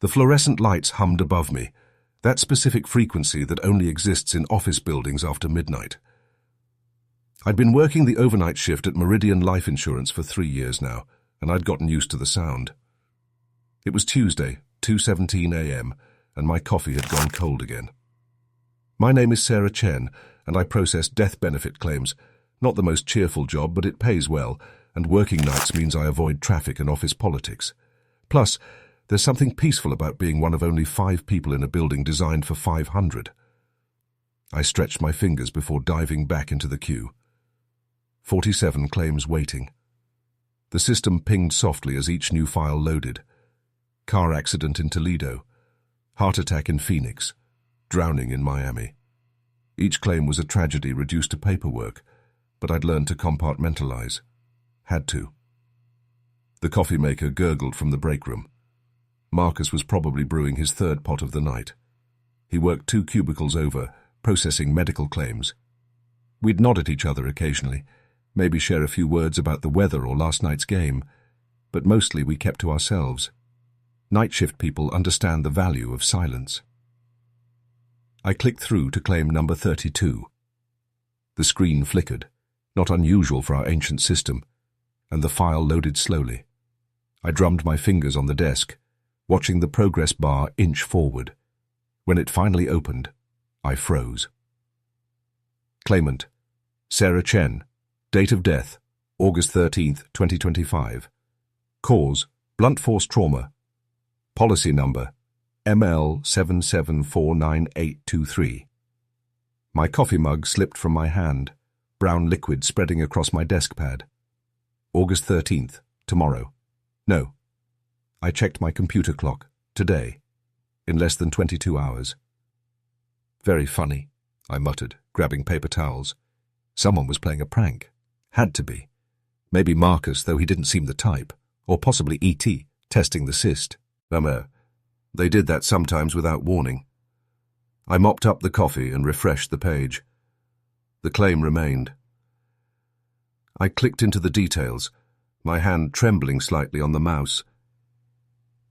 The fluorescent lights hummed above me, that specific frequency that only exists in office buildings after midnight. I'd been working the overnight shift at Meridian Life Insurance for 3 years now, and I'd gotten used to the sound. It was Tuesday, 2:17 a.m., and my coffee had gone cold again. My name is Sarah Chen, and I process death benefit claims. Not the most cheerful job, but it pays well, and working nights means I avoid traffic and office politics. Plus, there's something peaceful about being one of only 5 people in a building designed for 500. I stretched my fingers before diving back into the queue. 47 claims waiting. The system pinged softly as each new file loaded. Car accident in Toledo. Heart attack in Phoenix. Drowning in Miami. Each claim was a tragedy reduced to paperwork, but I'd learned to compartmentalize. Had to. The coffee maker gurgled from the break room. Marcus was probably brewing his 3rd pot of the night. He worked 2 cubicles over, processing medical claims. We'd nod at each other occasionally, maybe share a few words about the weather or last night's game, but mostly we kept to ourselves. Night shift people understand the value of silence. I clicked through to claim number 32. The screen flickered, not unusual for our ancient system, and the file loaded slowly. I drummed my fingers on the desk, watching the progress bar inch forward. When it finally opened, I froze. Claimant: Sarah Chen. Date of death: August 13th, 2025. Cause: blunt force trauma. Policy number: ML77498823. My coffee mug slipped from my hand, brown liquid spreading across my desk pad. August 13th, tomorrow. No. I checked my computer clock, today, in less than 22 hours. Very funny, I muttered, grabbing paper towels. Someone was playing a prank. Had to be. Maybe Marcus, though he didn't seem the type. Or possibly E.T., testing the cyst. They did that sometimes without warning. I mopped up the coffee and refreshed the page. The claim remained. I clicked into the details, my hand trembling slightly on the mouse.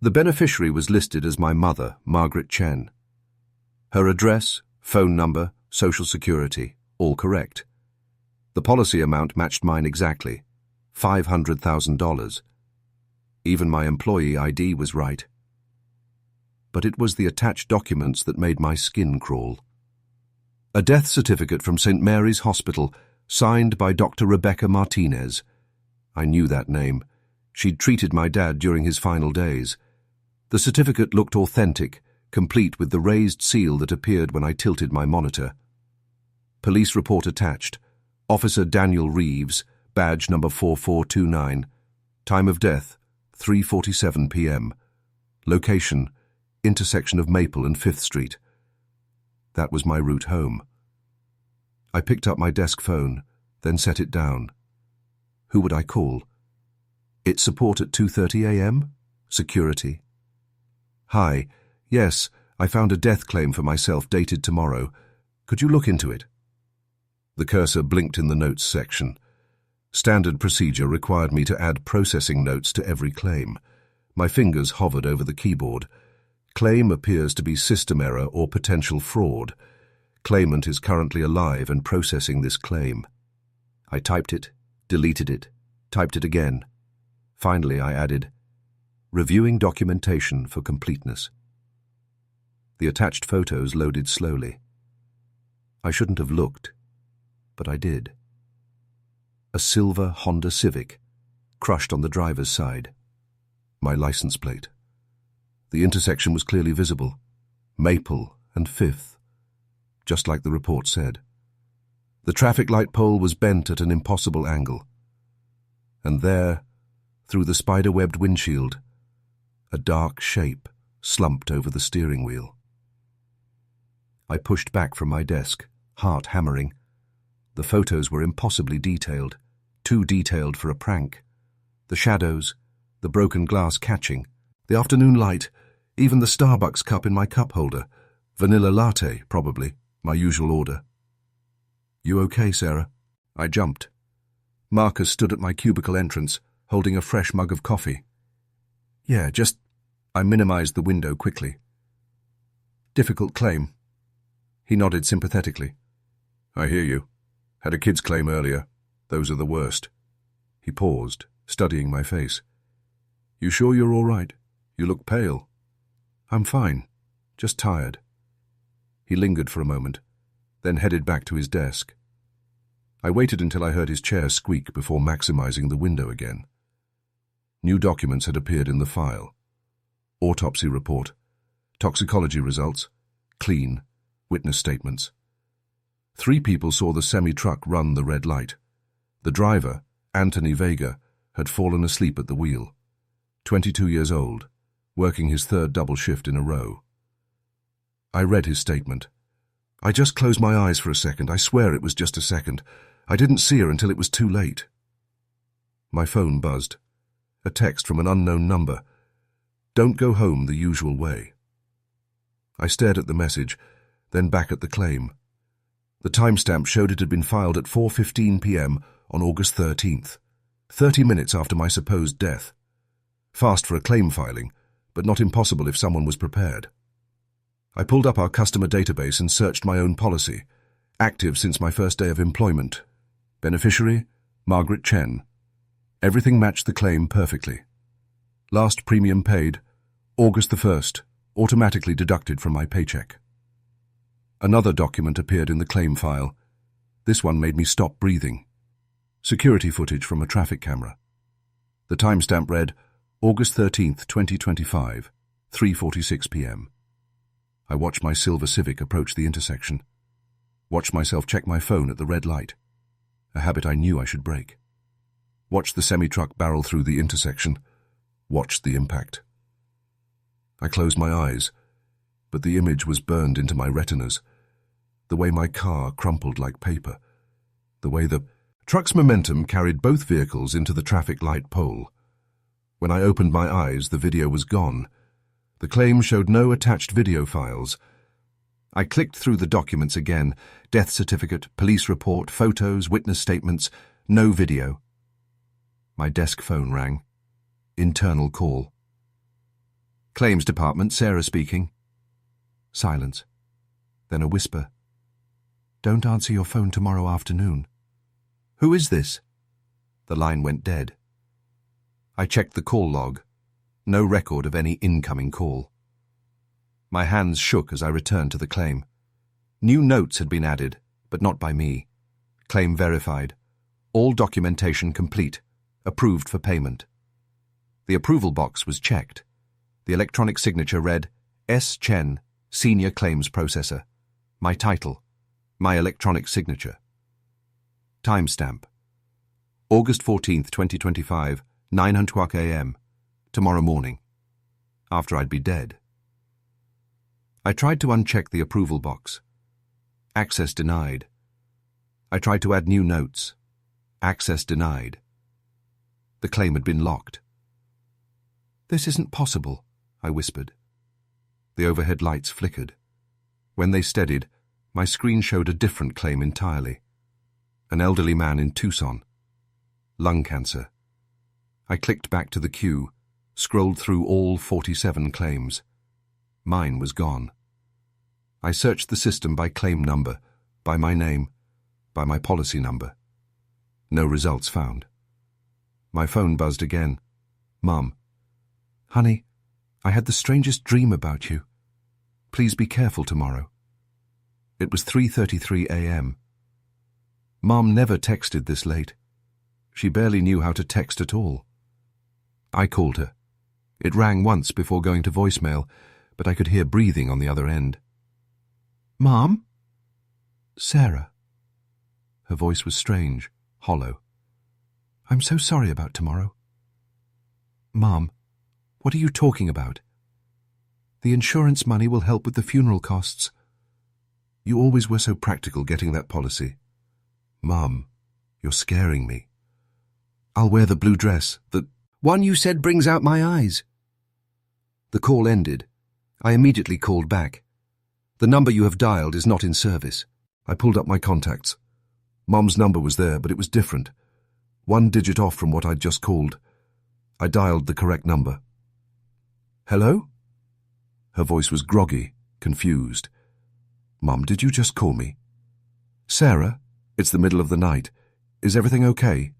The beneficiary was listed as my mother, Margaret Chen. Her address, phone number, social security, all correct. The policy amount matched mine exactly, $500,000. Even my employee ID was right. But it was the attached documents that made my skin crawl. A death certificate from St. Mary's Hospital, signed by Dr. Rebecca Martinez. I knew that name. She'd treated my dad during his final days. The certificate looked authentic, complete with the raised seal that appeared when I tilted my monitor. Police report attached. Officer Daniel Reeves, badge number 4429. Time of death, 3:47 p.m. Location, intersection of Maple and 5th Street. That was my route home. I picked up my desk phone, then set it down. Who would I call? It's support at 2:30 a.m.? Security. Hi, yes, I found a death claim for myself dated tomorrow. Could you look into it? The cursor blinked in the notes section. Standard procedure required me to add processing notes to every claim. My fingers hovered over the keyboard. Claim appears to be system error or potential fraud. Claimant is currently alive and processing this claim. I typed it, deleted it, typed it again. Finally, I added, reviewing documentation for completeness. The attached photos loaded slowly. I shouldn't have looked, but I did. A silver Honda Civic, crushed on the driver's side. My license plate. The intersection was clearly visible. Maple and 5th, just like the report said. The traffic light pole was bent at an impossible angle. And there, through the spider-webbed windshield, a dark shape slumped over the steering wheel. I pushed back from my desk, heart hammering. The photos were impossibly detailed, too detailed for a prank. The shadows, the broken glass catching, the afternoon light, even the Starbucks cup in my cup holder. Vanilla latte, probably, my usual order. You okay, Sarah? I jumped. Marcus stood at my cubicle entrance, holding a fresh mug of coffee. Yeah, just I minimized the window quickly. Difficult claim. He nodded sympathetically. I hear you. Had a kid's claim earlier. Those are the worst. He paused, studying my face. You sure you're all right? You look pale. I'm fine. Just tired. He lingered for a moment, then headed back to his desk. I waited until I heard his chair squeak before maximizing the window again. New documents had appeared in the file. Autopsy report, toxicology results, clean, witness statements. 3 people saw the semi-truck run the red light. The driver, Anthony Vega, had fallen asleep at the wheel. 22 years old, working his 3rd double shift in a row. I read his statement. I just closed my eyes for a second. I swear it was just a second. I didn't see her until it was too late. My phone buzzed. A text from an unknown number. Don't go home the usual way. I stared at the message, then back at the claim. The timestamp showed it had been filed at 4:15 p.m. on August 13th, 30 minutes after my supposed death. Fast for a claim filing, but not impossible if someone was prepared. I pulled up our customer database and searched my own policy, active since my first day of employment. Beneficiary, Margaret Chen. Everything matched the claim perfectly. Last premium paid, August the 1st, automatically deducted from my paycheck. Another document appeared in the claim file. This one made me stop breathing. Security footage from a traffic camera. The timestamp read, August 13th, 2025, 3:46 p.m. I watched my silver Civic approach the intersection. Watched myself check my phone at the red light, a habit I knew I should break. Watched the semi-truck barrel through the intersection. Watched the impact. I closed my eyes, but the image was burned into my retinas. The way my car crumpled like paper. The way the truck's momentum carried both vehicles into the traffic light pole. When I opened my eyes, the video was gone. The claim showed no attached video files. I clicked through the documents again. Death certificate, police report, photos, witness statements. No video. My desk phone rang. Internal call. Claims department, Sarah speaking. Silence. Then a whisper. Don't answer your phone tomorrow afternoon. Who is this? The line went dead. I checked the call log. No record of any incoming call. My hands shook as I returned to the claim. New notes had been added, but not by me. Claim verified. All documentation complete. Approved for payment. The approval box was checked. The electronic signature read, S. Chen, Senior Claims Processor. My title. My electronic signature. Timestamp. August 14th, 2025, 9:00 a.m. Tomorrow morning. After I'd be dead. I tried to uncheck the approval box. Access denied. I tried to add new notes. Access denied. The claim had been locked. This isn't possible, I whispered. The overhead lights flickered. When they steadied, my screen showed a different claim entirely. An elderly man in Tucson. Lung cancer. I clicked back to the queue, scrolled through all 47 claims. Mine was gone. I searched the system by claim number, by my name, by my policy number. No results found. My phone buzzed again. Mum. Honey, I had the strangest dream about you. Please be careful tomorrow. It was 3:33 a.m. Mom never texted this late. She barely knew how to text at all. I called her. It rang once before going to voicemail, but I could hear breathing on the other end. Mom? Sarah. Her voice was strange, hollow. I'm so sorry about tomorrow. Mom, what are you talking about? The insurance money will help with the funeral costs. You always were so practical getting that policy. Mom, you're scaring me. I'll wear the blue dress, the one you said brings out my eyes. The call ended. I immediately called back. The number you have dialed is not in service. I pulled up my contacts. Mom's number was there, but it was different. 1 digit off from what I'd just called. I dialed the correct number. Hello? Her voice was groggy, confused. Mum, did you just call me? Sarah, it's the middle of the night. Is everything okay?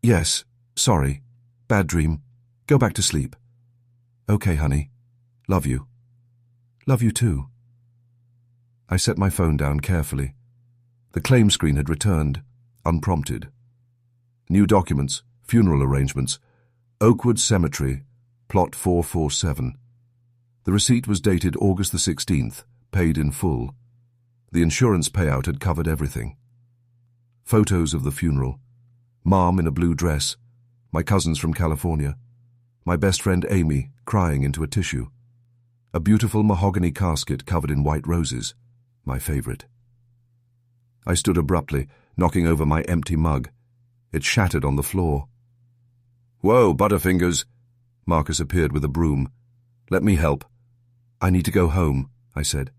Yes, sorry. Bad dream. Go back to sleep. Okay, honey. Love you. Love you too. I set my phone down carefully. The claim screen had returned, unprompted. New documents, funeral arrangements, Oakwood Cemetery, plot 447. The receipt was dated August the 16th, paid in full. The insurance payout had covered everything. Photos of the funeral. Mom in a blue dress, my cousins from California, my best friend Amy crying into a tissue, a beautiful mahogany casket covered in white roses, my favorite. I stood abruptly, knocking over my empty mug. It shattered on the floor. Whoa, Butterfingers! Marcus appeared with a broom. Let me help. I need to go home, I said.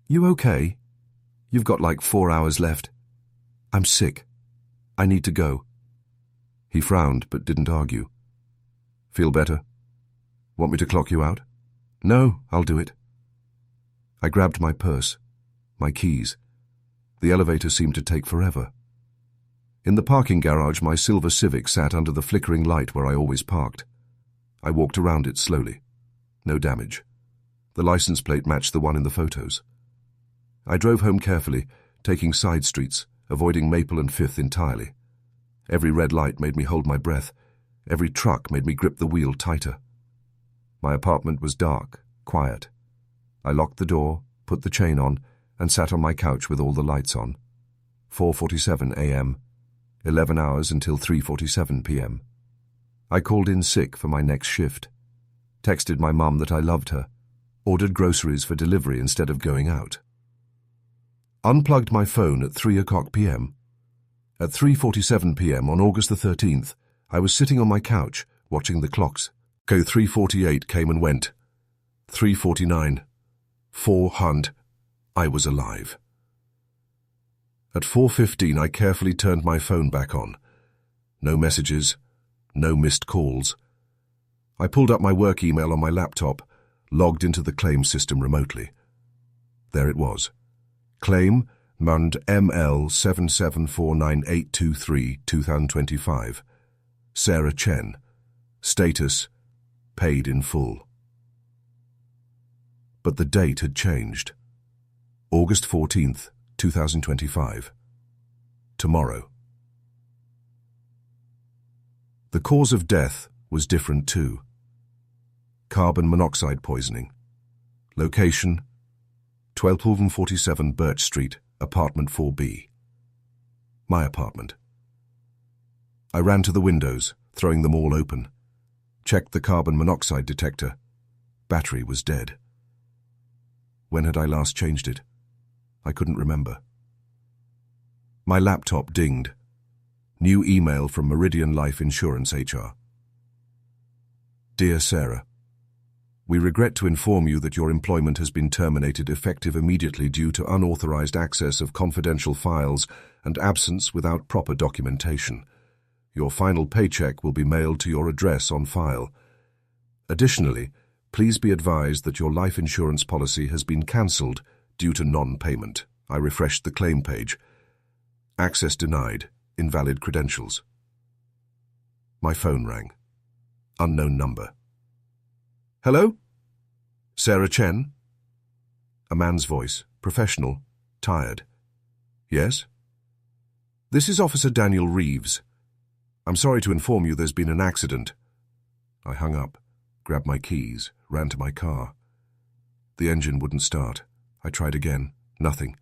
You okay? You've got like 4 hours left. I'm sick. I need to go. He frowned but didn't argue. Feel better? Want me to clock you out? No, I'll do it. I grabbed my purse, my keys. The elevator seemed to take forever. In the parking garage, my silver Civic sat under the flickering light where I always parked. I walked around it slowly. No damage. The license plate matched the one in the photos. I drove home carefully, taking side streets, avoiding Maple and Fifth entirely. Every red light made me hold my breath. Every truck made me grip the wheel tighter. My apartment was dark, quiet. I locked the door, put the chain on, and sat on my couch with all the lights on. 4:47 a.m., 11 hours until 3:47 p.m. I called in sick for my next shift, texted my mum that I loved her, ordered groceries for delivery instead of going out. Unplugged my phone at 3 o'clock p.m. At 3:47 p.m. on August the 13th, I was sitting on my couch, watching the clocks. 3:48 came and went. 3:49. 400. I was alive. At 4:15, I carefully turned my phone back on. No messages, no missed calls. I pulled up my work email on my laptop, logged into the claim system remotely. There it was. Claim Mund ML 7749823-2025. Sarah Chen. Status: paid in full. But the date had changed. August 14th, 2025. Tomorrow. The cause of death was different too. Carbon monoxide poisoning. Location: 1247 Birch Street, apartment 4B. My apartment. I ran to the windows, throwing them all open. Checked the carbon monoxide detector. Battery was dead. When had I last changed it? I couldn't remember. My laptop dinged. New email from Meridian Life Insurance HR. Dear Sarah, we regret to inform you that your employment has been terminated effective immediately due to unauthorized access of confidential files and absence without proper documentation. Your final paycheck will be mailed to your address on file. Additionally, please be advised that your life insurance policy has been cancelled due to non-payment. I refreshed the claim page. Access denied. Invalid credentials. My phone rang. Unknown number. Hello? Sarah Chen? A man's voice, professional, tired. Yes? This is Officer Daniel Reeves. I'm sorry to inform you there's been an accident. I hung up, grabbed my keys, ran to my car. The engine wouldn't start. I tried again. Nothing.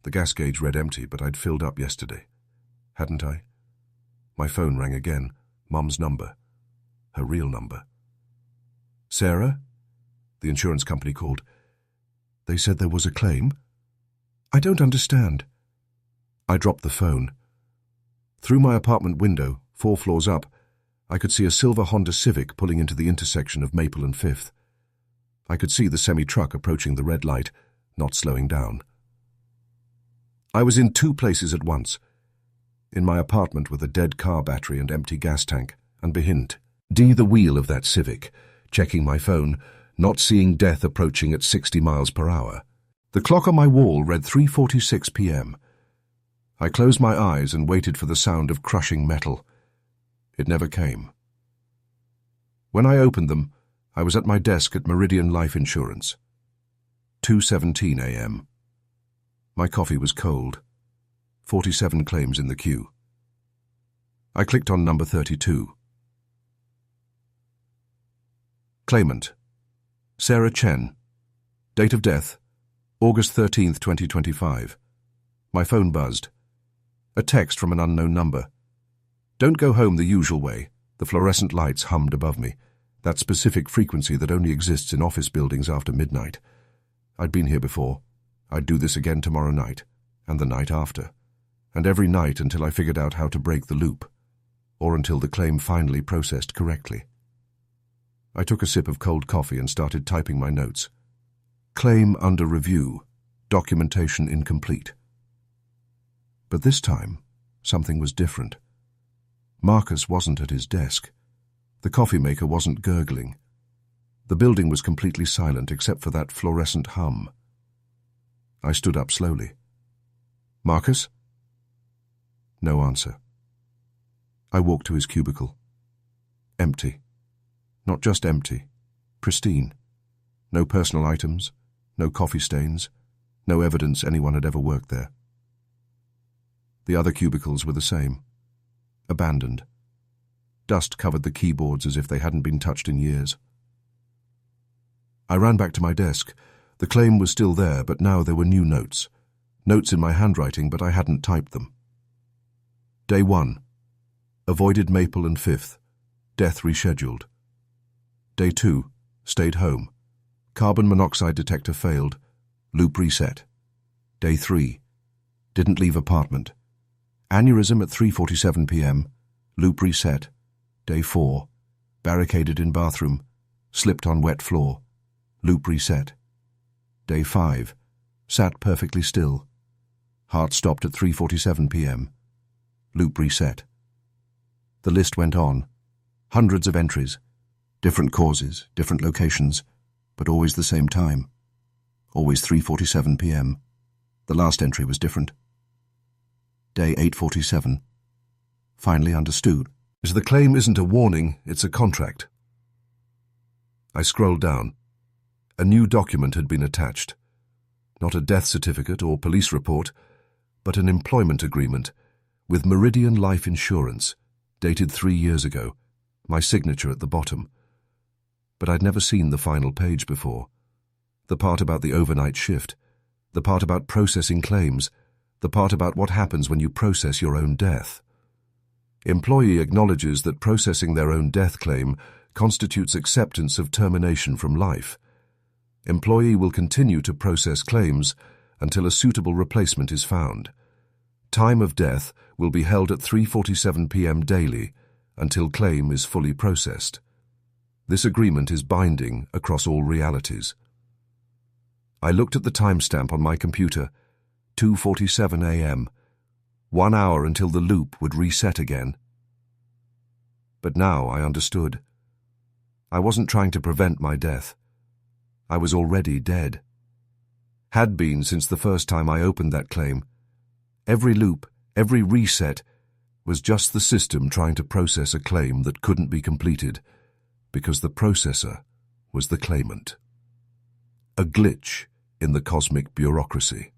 The gas gauge read empty, but I'd filled up yesterday. Hadn't I? My phone rang again. Mum's number. Her real number. Sarah? The insurance company called. They said there was a claim? I don't understand. I dropped the phone. Through my apartment window, 4 floors up, I could see a silver Honda Civic pulling into the intersection of Maple and Fifth. I could see the semi-truck approaching the red light, not slowing down. I was in 2 places at once. In my apartment with a dead car battery and empty gas tank, and behind the wheel of that Civic, checking my phone, not seeing death approaching at 60 miles per hour. The clock on my wall read 3:46 p.m. I closed my eyes and waited for the sound of crushing metal. It never came. When I opened them, I was at my desk at Meridian Life Insurance. 2:17 a.m. My coffee was cold. 47 claims in the queue. I clicked on number 32. Claimant: Sarah Chen. Date of death: August 13th, 2025. My phone buzzed. A text from an unknown number. Don't go home the usual way. The fluorescent lights hummed above me, that specific frequency that only exists in office buildings after midnight. I'd been here before. I'd do this again tomorrow night, and the night after, and every night until I figured out how to break the loop, or until the claim finally processed correctly. I took a sip of cold coffee and started typing my notes. Claim under review. Documentation incomplete. But this time, something was different. Marcus wasn't at his desk. The coffee maker wasn't gurgling. The building was completely silent except for that fluorescent hum. I stood up slowly. Marcus? No answer. I walked to his cubicle. Empty. Not just empty, pristine. No personal items, no coffee stains, no evidence anyone had ever worked there. The other cubicles were the same. Abandoned. Dust covered the keyboards as if they hadn't been touched in years. I ran back to my desk. The claim was still there, but now there were new notes. Notes in my handwriting, but I hadn't typed them. Day 1. Avoided Maple and 5th. Death rescheduled. Day 2. Stayed home. Carbon monoxide detector failed. Loop reset. Day 3. Didn't leave apartment. Aneurysm at 3:47 p.m. Loop reset. Day 4. Barricaded in bathroom. Slipped on wet floor. Loop reset. Day 5. Sat perfectly still. Heart stopped at 3:47 p.m. Loop reset. The list went on. Hundreds of entries. Different causes, different locations, but always the same time. Always 3:47 p.m. The last entry was different. Day 8:47. Finally understood. The claim isn't a warning, it's a contract. I scrolled down. A new document had been attached. Not a death certificate or police report, but an employment agreement with Meridian Life Insurance, dated 3 years ago, my signature at the bottom. But I'd never seen the final page before. The part about the overnight shift, the part about processing claims, the part about what happens when you process your own death. Employee acknowledges that processing their own death claim constitutes acceptance of termination from life. Employee will continue to process claims until a suitable replacement is found. Time of death will be held at 3:47 p.m. daily until claim is fully processed. This agreement is binding across all realities. I looked at the timestamp on my computer, 2:47 a.m., 1 hour until the loop would reset again. But now I understood. I wasn't trying to prevent my death. I was already dead. Had been since the first time I opened that claim. Every loop, every reset, was just the system trying to process a claim that couldn't be completed, because the processor was the claimant. A glitch in the cosmic bureaucracy.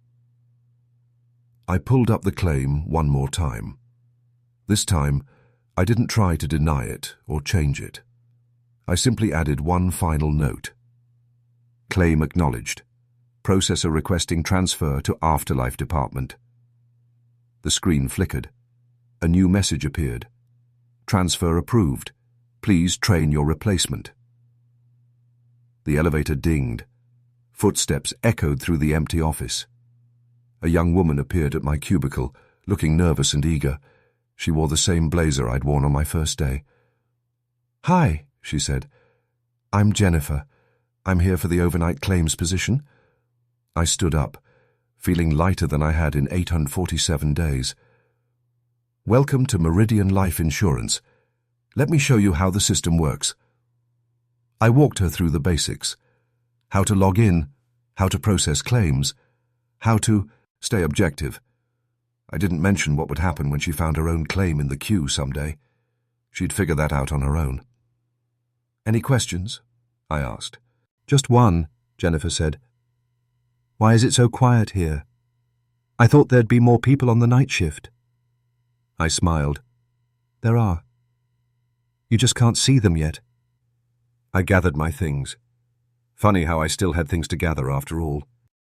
I pulled up the claim one more time. This time, I didn't try to deny it or change it. I simply added one final note. Claim acknowledged. Processor requesting transfer to Afterlife Department. The screen flickered. A new message appeared. Transfer approved. Please train your replacement. The elevator dinged. Footsteps echoed through the empty office. A young woman appeared at my cubicle, looking nervous and eager. She wore the same blazer I'd worn on my first day. "Hi," she said. "I'm Jennifer. I'm here for the overnight claims position." I stood up, feeling lighter than I had in 847 days. "Welcome to Meridian Life Insurance. Let me show you how the system works." I walked her through the basics. How to log in, how to process claims, how to stay objective. I didn't mention what would happen when she found her own claim in the queue someday. She'd figure that out on her own. "Any questions?" I asked. "Just one," Jennifer said. "Why is it so quiet here? I thought there'd be more people on the night shift." I smiled. "There are. You just can't see them yet." I gathered my things. Funny how I still had things to gather after all.